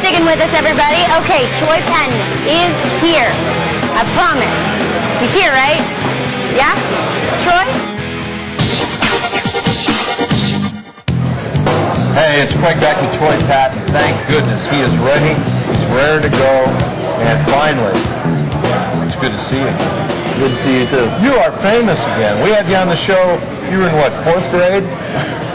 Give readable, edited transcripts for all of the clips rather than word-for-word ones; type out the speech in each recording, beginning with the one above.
sticking with us, everybody. Okay, Troy Patton is here. I promise. He's here, right? Yeah? Troy? Hey, it's Craig back with Troy Patton. Thank goodness he is ready. He's ready to go. And finally, it's good to see you. Good to see you too. You are famous again. We had you on the show. You were in what, 4th grade?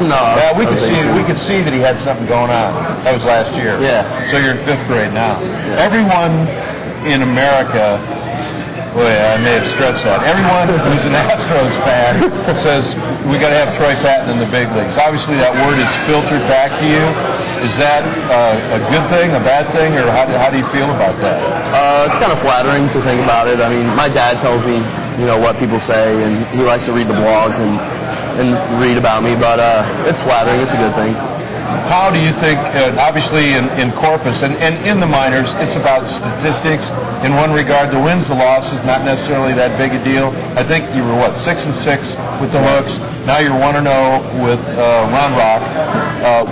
No. Yeah, we could see that he had something going on. That was last year. Yeah. So you're in 5th grade now. Yeah. Everyone in America, boy, I may have stretched that. Everyone who's an Astros fan says we got to have Troy Patton in the big leagues. Obviously, that word is filtered back to you. Is that a good thing, a bad thing, or how do you feel about that? It's kind of flattering to think about it. I mean, my dad tells me, you know, what people say, and he likes to read the blogs and read about me, but it's flattering. It's a good thing. How do you think, obviously in Corpus and in the minors, it's about statistics. In one regard, the wins, the losses, not necessarily that big a deal. I think you were, what, 6-6 with the Hooks. Now you're 1-0 with Round Rock.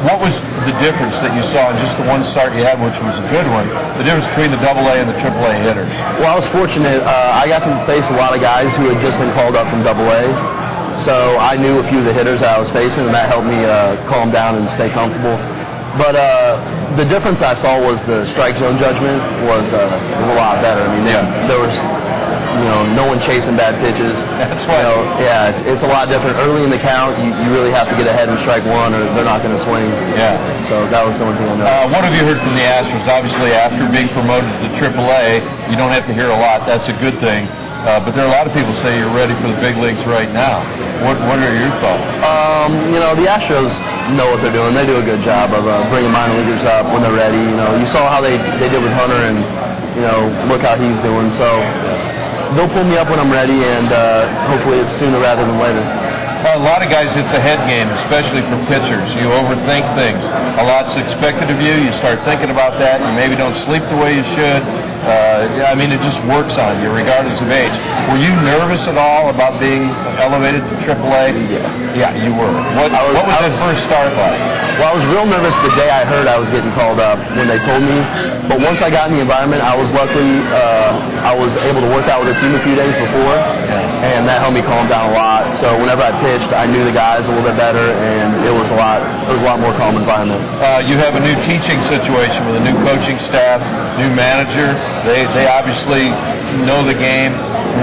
What was the difference that you saw in just the one start you had, which was a good one, the difference between the AA and the AAA hitters? Well, I was fortunate. I got to face a lot of guys who had just been called up from AA. So I knew a few of the hitters that I was facing, and that helped me calm down and stay comfortable. But the difference I saw was the strike zone judgment was a lot better. I mean, there was, you know, no one chasing bad pitches. That's right. You know, yeah, it's a lot different. Early in the count, you really have to get ahead and strike one, or they're not going to swing. Yeah. So that was the one thing I noticed. What have you heard from the Astros? Obviously, after being promoted to AAA, you don't have to hear a lot. That's a good thing. But there are a lot of people say you're ready for the big leagues right now. What are your thoughts? You know, the Astros know what they're doing. They do a good job of bringing minor leaguers up when they're ready. You know, you saw how they did with Hunter, and you know, look how he's doing. So they'll pull me up when I'm ready, and hopefully it's sooner rather than later. A lot of guys, it's a head game, especially for pitchers. You overthink things. A lot's expected of you. You start thinking about that. You maybe don't sleep the way you should. I mean, it just works on you, regardless of age. Were you nervous at all about being elevated to AAA? Yeah, you were. What was that first start like? Well, I was real nervous the day I heard I was getting called up when they told me. But once I got in the environment, I was luckily I was able to work out with the team a few days before, and that helped me calm down a lot. So whenever I pitched, I knew the guys a little bit better, and it was a lot more calm environment. You have a new teaching situation with a new coaching staff, new manager. They obviously know the game.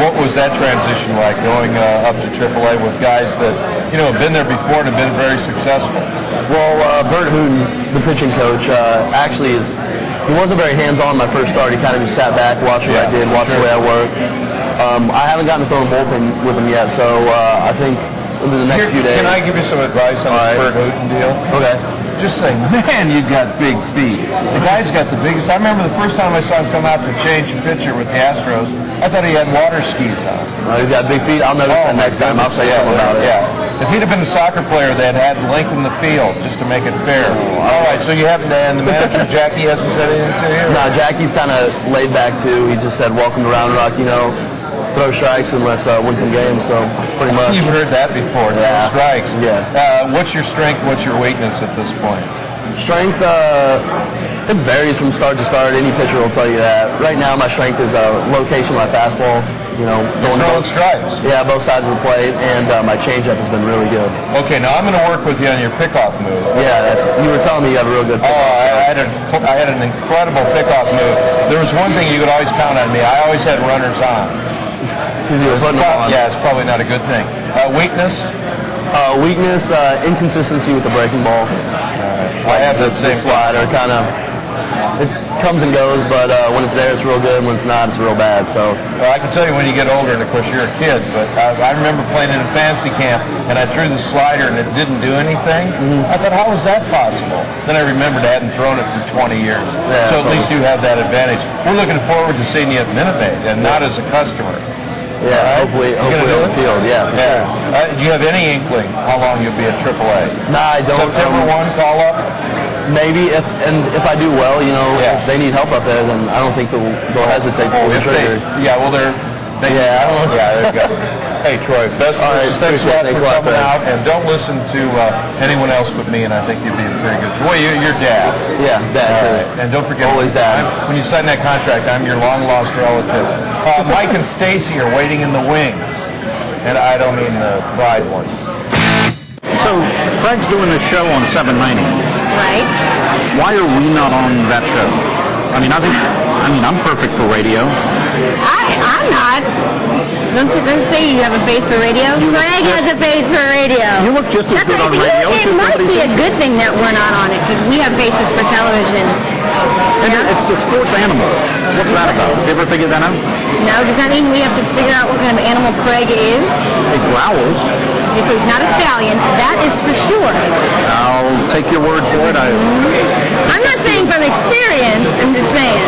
What was that transition like, going up to AAA with guys that, you know, have been there before and have been very successful? Well, Bert Hooten, the pitching coach, actually he wasn't very hands-on my first start. He kind of just sat back, watched what I did, watched the way I worked. I haven't gotten to throw a bullpen with him yet, so I think in the next few days. Can I give you some advice on this Bert Hooten deal? Okay. Just say, man, you got big feet. The guy's got the biggest. I remember the first time I saw him come out to change a pitcher with the Astros, I thought he had water skis on. He's got big feet. I'll notice that next time. I'll say something about it. Yeah. If he'd have been a soccer player, they'd had lengthen the field just to make it fair. All right, so you happen to, and the manager, Jackie, hasn't said anything to you? No, Jackie's kind of laid back, too. He just said, welcome to Round Rock, you know. Throw strikes and let's win some games, so it's pretty much. You've heard that before, throw strikes. Yeah. What's your strength, what's your weakness at this point? Strength, it varies from start to start. Any pitcher will tell you that. Right now, my strength is location, my fastball. You know, throwing strikes. Yeah, both sides of the plate, and my changeup has been really good. Okay, now I'm going to work with you on your pickoff move. Yeah, you were telling me you have a real good pickoff. I had an incredible pickoff move. There was one thing you could always count on me. I always had runners on. Because you were putting them on. Yeah, it's probably not a good thing. Weakness? Weakness, inconsistency with the breaking ball. I have that same slider, kind of. It comes and goes, but when it's there, it's real good. When it's not, it's real bad. So I can tell you when you get older, and of course you're a kid, but I remember playing in a fantasy camp, and I threw the slider, and it didn't do anything. I thought, how was that possible? Then I remembered I hadn't thrown it for 20 years. Yeah, so at least you have that advantage. We're looking forward to seeing you at Minute Maid, and not as a customer. Yeah, hopefully on the field. Yeah, for sure. Do you have any inkling how long you'll be at AAA? Nah, I don't. September 1 call up? Maybe if I do well, you know, if they need help up there, then I don't think they'll hesitate to pull the trigger. I don't know. Yeah, there you go. Hey, Troy, best All right, wishes. Thanks a appreciate lot it. Thanks for a lot, coming man. out, and don't listen to anyone else but me, and I think you'd be very good. Troy, you're your dad. Yeah, Dad, All too. right, and don't forget, Always Dad. when you sign that contract, I'm your long-lost relative. Mike and Stacy are waiting in the wings, and I don't mean the fried ones. So, Craig's doing this show on 790. Right? Why are we not on that show? I mean, I'm perfect for radio. I'm not. Don't say you have a face for radio. Craig has a face for radio. You look just as That's good what on I radio. think. It's It just might nobody be a sees good thing that we're not on it because we have faces for television. And it's the sports animal. What's that about? Did you ever figure that out? No, does that mean we have to figure out what kind of animal Craig is? It growls. Okay, so he's not a stallion. That is for sure. I'll take your word for it. I'm not saying from experience. I'm just saying.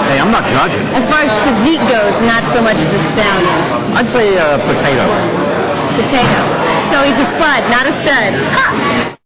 Hey, I'm not judging. As far as physique goes, not so much the stallion. I'd say potato. Potato. So he's a spud, not a stud. Ha!